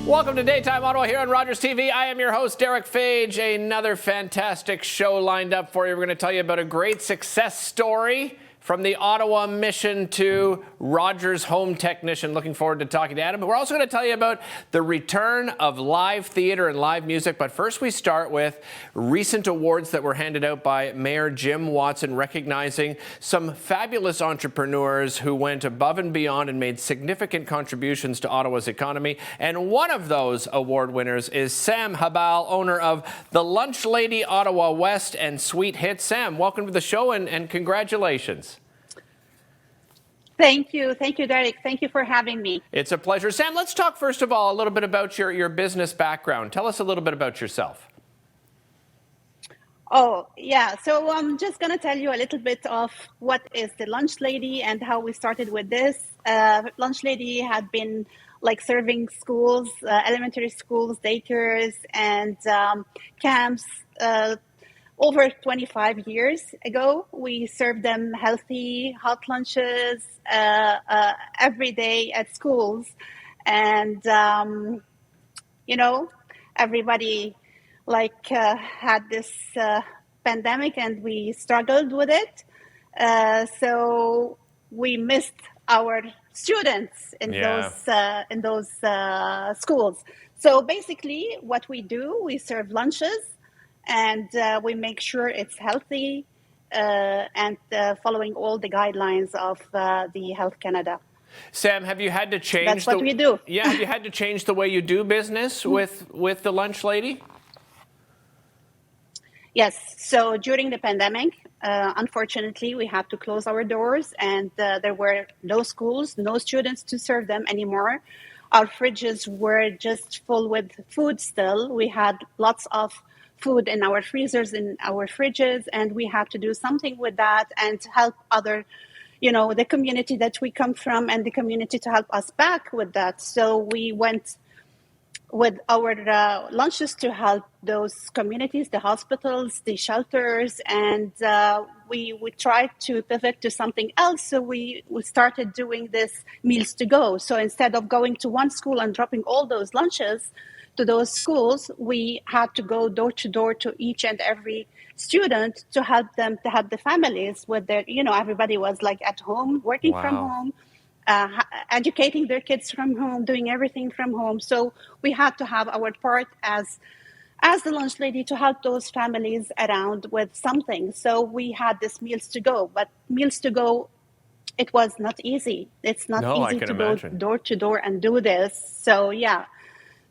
Welcome to Daytime Ottawa here on Rogers TV. I am your host, Derek Fage. Another fantastic show lined up for you. We're going to tell you about a great success story from the Ottawa mission to Rogers Home Technician. Looking forward to talking to Adam. But we're also going to tell you about the return of live theater and live music. But first we start with recent awards that were handed out by Mayor Jim Watson, recognizing some fabulous entrepreneurs who went above and beyond and made significant contributions to Ottawa's economy. And one of those award winners is Sam Habbal, owner of the Lunch Lady Ottawa West and Sweet Hits. Sam, welcome to the show and congratulations. Thank you, Derek. Thank you for having me. It's a pleasure. Sam, let's talk first of all a little bit about your business background. Tell us a little bit about yourself. Oh, yeah. So I'm just going to tell you a little bit of what is the Lunch Lady and how we started with this. Lunch Lady had been serving schools, elementary schools, daycares, and camps. Over 25 years ago, we served them healthy, hot lunches every day at schools. And, everybody had this pandemic and we struggled with it. So we missed our students in those schools. So basically what we do, we serve lunches. And we make sure it's healthy and following all the guidelines of the Health Canada. Sam, have you had to change? That's what we do. Yeah, have you had to change the way you do business with the Lunch Lady? Yes. So during the pandemic, unfortunately, we had to close our doors, and there were no schools, no students to serve them anymore. Our fridges were just full with food still. We had lots of food in our freezers, in our fridges, and we have to do something with that and help other, the community that we come from and the community to help us back with that. So we went with our lunches to help those communities, the hospitals, the shelters, and we tried to pivot to something else. So we started doing this meals to go. So instead of going to one school and dropping all those lunches to those schools, we had to go door to door to each and every student to help them, to help the families with their, everybody was at home, working from home, educating their kids from home, doing everything from home. So we had to have our part as the Lunch Lady to help those families around with something. So we had this meals to go, but meals to go, it was not easy. It's not easy to go door to door and do this. So yeah.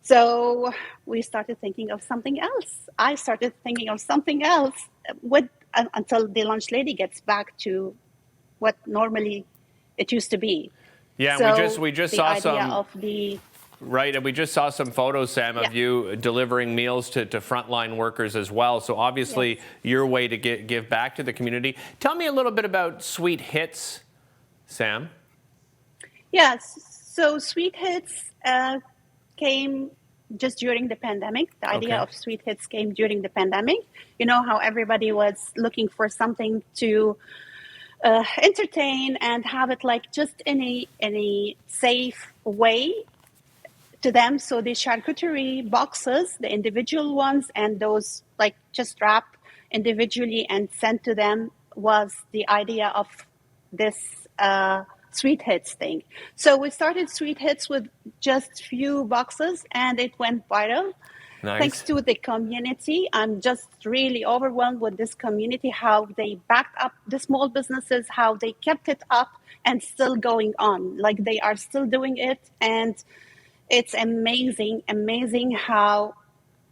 So we started thinking of something else. I started thinking of something else until the Lunch Lady gets back to what normally it used to be. Yeah, so we just saw some. Right, and we just saw some photos, Sam, of you delivering meals to frontline workers as well. So obviously, your way to give back to the community. Tell me a little bit about Sweet Hits, Sam. Yes, so Sweet Hits came just during the pandemic. The idea of Sweet Hits came during the pandemic. You know how everybody was looking for something to entertain and have it just in a safe way to them. So the charcuterie boxes, the individual ones, and those just wrapped individually and sent to them was the idea of this Sweet Hits thing. So we started Sweet Hits with just few boxes and it went viral. Nice. Thanks to the community. I'm just really overwhelmed with this community, how they backed up the small businesses, how they kept it up and still going on. They are still doing it. And it's amazing how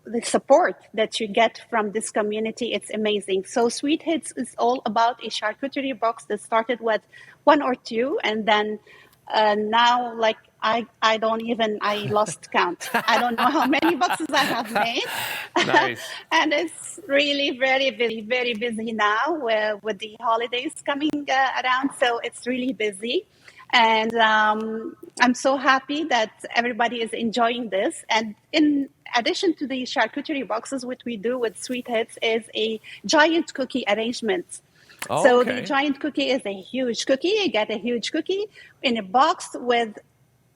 the support that you get from this community, it's amazing. So Sweet Hits is all about a charcuterie box that started with one or two, and then now I lost count. I don't know how many boxes I have made. Nice. And it's really very, very, very busy now with the holidays coming around. So it's really busy. And I'm so happy that everybody is enjoying this. And in addition to the charcuterie boxes, what we do with Sweet Hits is a giant cookie arrangement. The giant cookie is a huge cookie. You get a huge cookie in a box with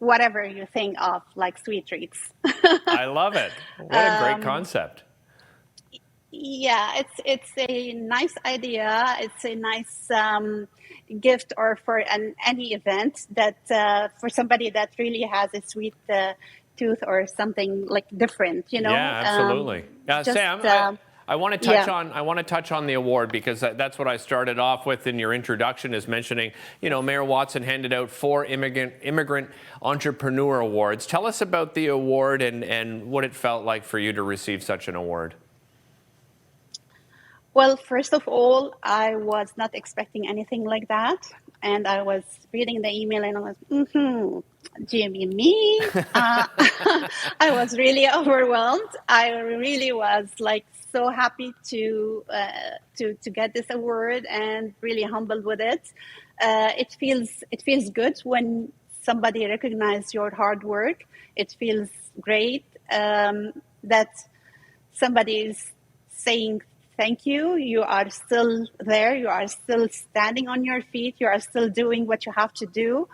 whatever you think of, like sweet treats. I love it. What a great concept. Yeah, it's a nice idea. It's a nice gift, or for any event that for somebody that really has a sweet tooth or something like different, you know. Yeah, absolutely. Sam, I want to touch on the award, because that's what I started off with in your introduction, is mentioning, you know, Mayor Watson handed out 4 immigrant entrepreneur awards. Tell us about the award and what it felt like for you to receive such an award. Well, first of all, I was not expecting anything like that. And I was reading the email and I was, Jimmy, me? I was really overwhelmed. I really was like so happy to get this award, and really humbled with it. It feels good when somebody recognizes your hard work. It feels great that somebody is saying, thank you. You are still there. You are still standing on your feet. You are still doing what you have to do.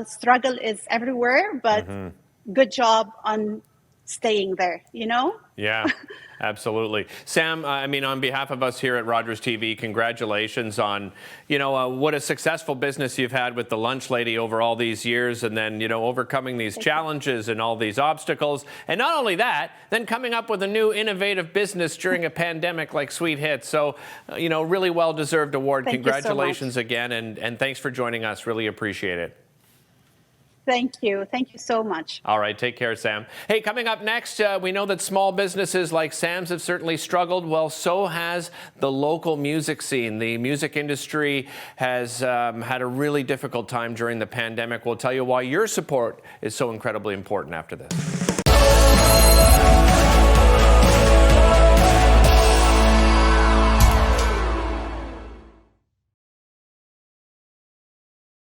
Struggle is everywhere, but good job on staying there, you know? Yeah, absolutely. Sam, I mean, on behalf of us here at Rogers TV, congratulations on, you know, what a successful business you've had with the Lunch Lady over all these years, and then, you know, overcoming these challenges and all these obstacles. And not only that, then coming up with a new innovative business during a pandemic like Sweet Hits. So, you know, really well-deserved award. Congratulations again, and thanks for joining us. Really appreciate it. Thank you. Thank you so much. All right. Take care, Sam. Hey, coming up next, we know that small businesses like Sam's have certainly struggled. Well, so has the local music scene. The music industry has had a really difficult time during the pandemic. We'll tell you why your support is so incredibly important after this.